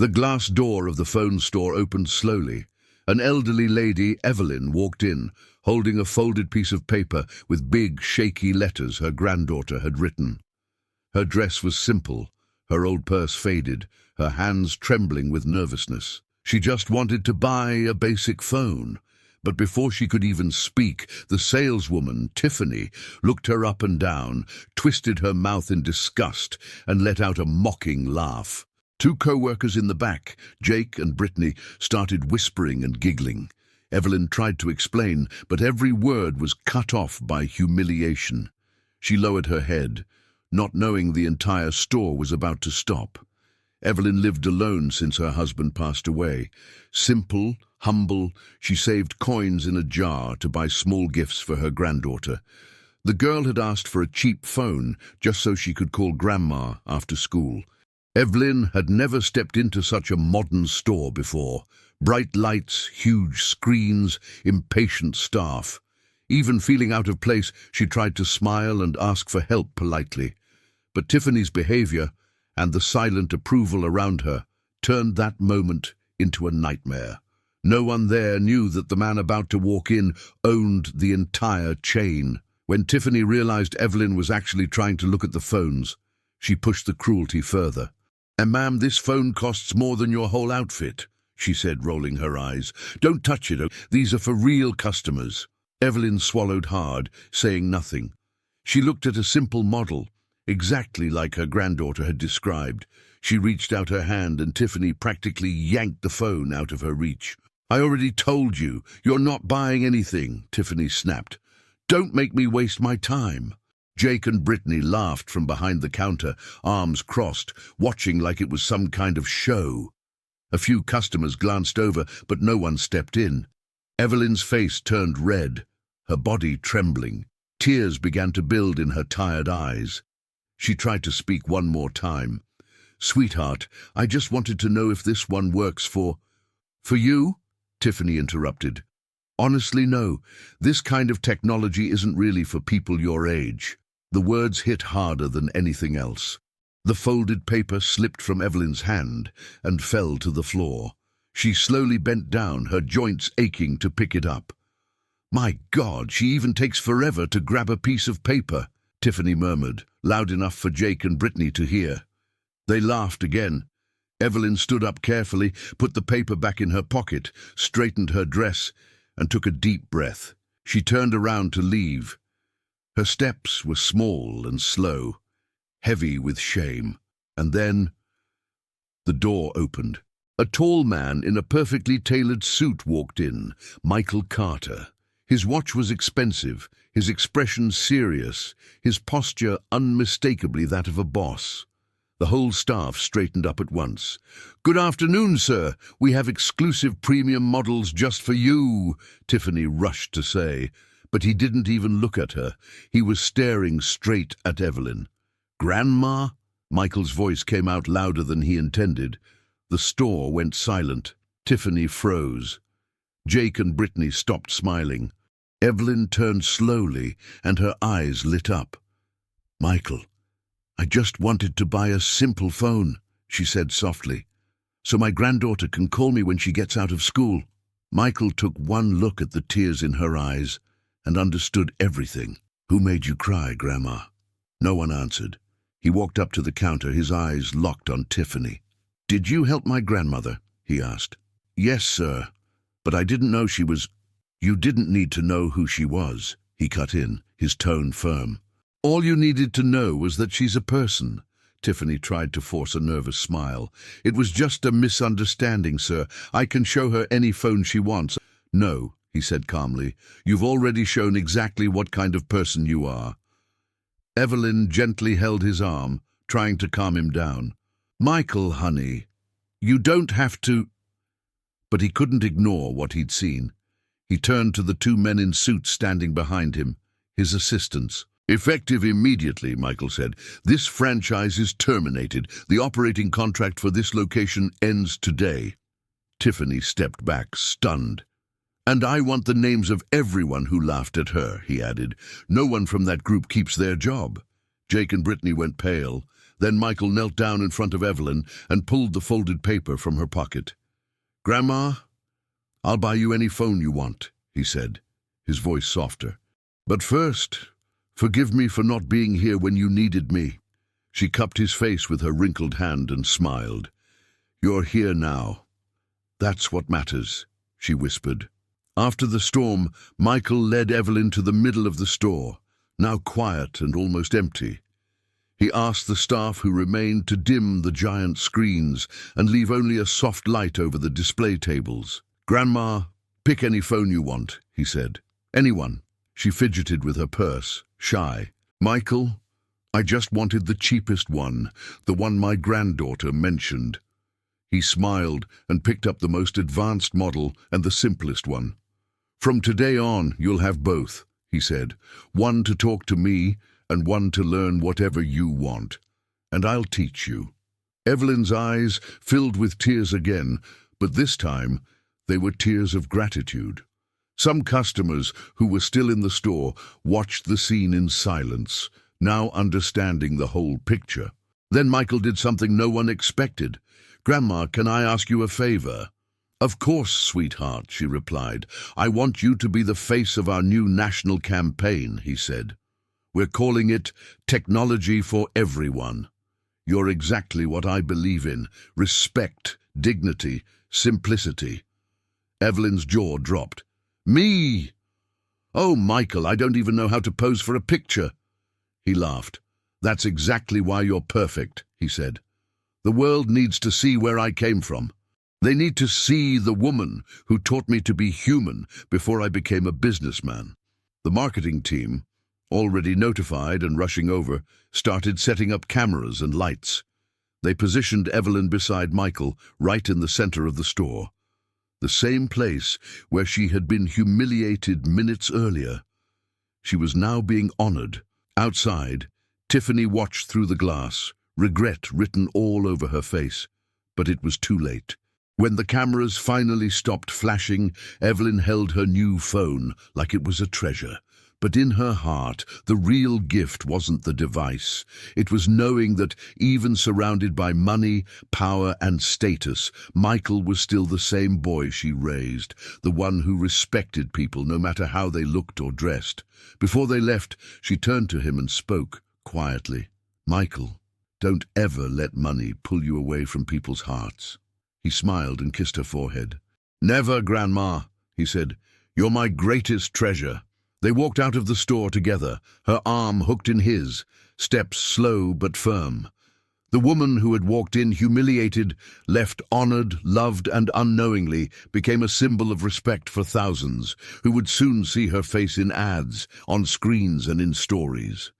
The glass door of the phone store opened slowly. An elderly lady, Evelyn, walked in, holding a folded piece of paper with big, shaky letters her granddaughter had written. Her dress was simple, her old purse faded, her hands trembling with nervousness. She just wanted to buy a basic phone. But before she could even speak, the saleswoman, Tiffany, looked her up and down, twisted her mouth in disgust, and let out a mocking laugh. Two co-workers in the back, Jake and Brittany, started whispering and giggling. Evelyn tried to explain, but every word was cut off by humiliation. She lowered her head, not knowing the entire store was about to stop. Evelyn lived alone since her husband passed away. Simple, humble, she saved coins in a jar to buy small gifts for her granddaughter. The girl had asked for a cheap phone just so she could call Grandma after school. Evelyn had never stepped into such a modern store before. Bright lights, huge screens, impatient staff. Even feeling out of place, she tried to smile and ask for help politely. But Tiffany's behavior, and the silent approval around her, turned that moment into a nightmare. No one there knew that the man about to walk in owned the entire chain. When Tiffany realized Evelyn was actually trying to look at the phones, she pushed the cruelty further. "And ma'am, this phone costs more than your whole outfit," she said, rolling her eyes. "Don't touch it. These are for real customers." Evelyn swallowed hard, saying nothing. She looked at a simple model, exactly like her granddaughter had described. She reached out her hand and Tiffany practically yanked the phone out of her reach. "I already told you, you're not buying anything," Tiffany snapped. "Don't make me waste my time." Jake and Brittany laughed from behind the counter, arms crossed, watching like it was some kind of show. A few customers glanced over, but no one stepped in. Evelyn's face turned red, her body trembling. Tears began to build in her tired eyes. She tried to speak one more time. "Sweetheart, I just wanted to know if this one works for you?" Tiffany interrupted. "Honestly, no. This kind of technology isn't really for people your age." The words hit harder than anything else. The folded paper slipped from Evelyn's hand and fell to the floor. She slowly bent down, her joints aching to pick it up. "My God, she even takes forever to grab a piece of paper," Tiffany murmured, loud enough for Jake and Brittany to hear. They laughed again. Evelyn stood up carefully, put the paper back in her pocket, straightened her dress, and took a deep breath. She turned around to leave. Her steps were small and slow, heavy with shame. And then the door opened. A tall man in a perfectly tailored suit walked in, Michael Carter. His watch was expensive, his expression serious, his posture unmistakably that of a boss. The whole staff straightened up at once. "Good afternoon, sir. We have exclusive premium models just for you," Tiffany rushed to say. But he didn't even look at her. He was staring straight at Evelyn. "Grandma?" Michael's voice came out louder than he intended. The store went silent. Tiffany froze. Jake and Brittany stopped smiling. Evelyn turned slowly, and her eyes lit up. "Michael, I just wanted to buy a simple phone," she said softly, "so my granddaughter can call me when she gets out of school." Michael took one look at the tears in her eyes and understood everything. "Who made you cry, Grandma?" No one answered. He walked up to the counter, his eyes locked on Tiffany. "Did you help my grandmother?" he asked. "Yes, sir, but I didn't know she was—" "You didn't need to know who she was," he cut in, his tone firm. "All you needed to know was that she's a person." Tiffany tried to force a nervous smile. "It was just a misunderstanding, sir. I can show her any phone she wants." "No," he said calmly. "You've already shown exactly what kind of person you are." Evelyn gently held his arm, trying to calm him down. "Michael, honey, you don't have to—" But he couldn't ignore what he'd seen. He turned to the two men in suits standing behind him, his assistants. "Effective immediately," Michael said. "This franchise is terminated. The operating contract for this location ends today." Tiffany stepped back, stunned. "And I want the names of everyone who laughed at her," he added. "No one from that group keeps their job." Jake and Brittany went pale. Then Michael knelt down in front of Evelyn and pulled the folded paper from her pocket. "Grandma, I'll buy you any phone you want," he said, his voice softer. "But first, forgive me for not being here when you needed me." She cupped his face with her wrinkled hand and smiled. "You're here now. That's what matters," she whispered. After the storm, Michael led Evelyn to the middle of the store, now quiet and almost empty. He asked the staff who remained to dim the giant screens and leave only a soft light over the display tables. "Grandma, pick any phone you want," he said. "Anyone." She fidgeted with her purse, shy. "Michael, I just wanted the cheapest one, the one my granddaughter mentioned." He smiled and picked up the most advanced model and the simplest one. "From today on, you'll have both," he said. "One to talk to me and one to learn whatever you want. And I'll teach you." Evelyn's eyes filled with tears again, but this time they were tears of gratitude. Some customers who were still in the store watched the scene in silence, now understanding the whole picture. Then Michael did something no one expected. "Grandma, can I ask you a favor?" "Of course, sweetheart," she replied. "I want you to be the face of our new national campaign," he said. "We're calling it Technology for Everyone. You're exactly what I believe in: respect, dignity, simplicity." Evelyn's jaw dropped. "Me? Oh, Michael, I don't even know how to pose for a picture." He laughed. "That's exactly why you're perfect," he said. "The world needs to see where I came from. They need to see the woman who taught me to be human before I became a businessman." The marketing team, already notified and rushing over, started setting up cameras and lights. They positioned Evelyn beside Michael, right in the center of the store. The same place where she had been humiliated minutes earlier. She was now being honored. Outside, Tiffany watched through the glass, regret written all over her face. But it was too late. When the cameras finally stopped flashing, Evelyn held her new phone like it was a treasure. But in her heart, the real gift wasn't the device. It was knowing that, even surrounded by money, power, and status, Michael was still the same boy she raised, the one who respected people no matter how they looked or dressed. Before they left, she turned to him and spoke quietly. "Michael, don't ever let money pull you away from people's hearts." He smiled and kissed her forehead. "Never, Grandma," he said. "You're my greatest treasure." They walked out of the store together, her arm hooked in his, steps slow but firm. The woman who had walked in humiliated, left honored, loved, and unknowingly became a symbol of respect for thousands, who would soon see her face in ads, on screens, and in stories.